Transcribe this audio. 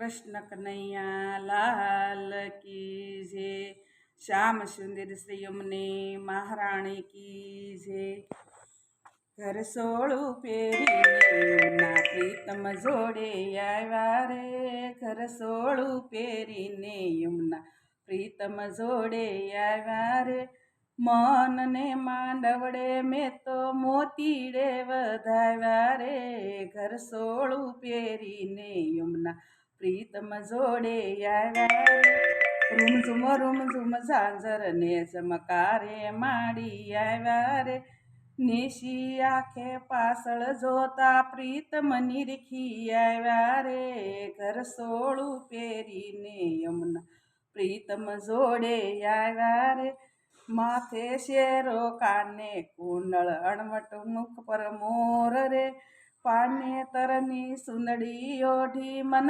કૃષ્ણ કનૈયા લાલ કી જય। શ્યામ સુંદર શ્રી યમને મહારાણી કી જય। ઘર સોળું પહેરીને પ્રીતમ જોડે આવ્યા રે, ઘર સોળું પહેરીને યમુના પ્રીતમ જોડે આવ્યા રે। મન ને માંડવડે મેં તો મોતીડે વધાવ્યા રે, ઘર સોળું પહેરીને યમુના પ્રીતમ જોડે આવ્યા રે। રૂમ ઝુમ ઝાંઝર ને ચમકારે માડી આવ્યા રે, નિશી આંખે પાછળ જોતા પ્રીતમ નિરખી આવ્યા રે, ઘર સોળું પહેરીને યમુના પ્રીતમ જોડે આવ્યા રે। માથે શેરો કાને કુંડળ અણવટ મુખ પર મોર રે, પાનેતરની સુંદડી ઓઢી મન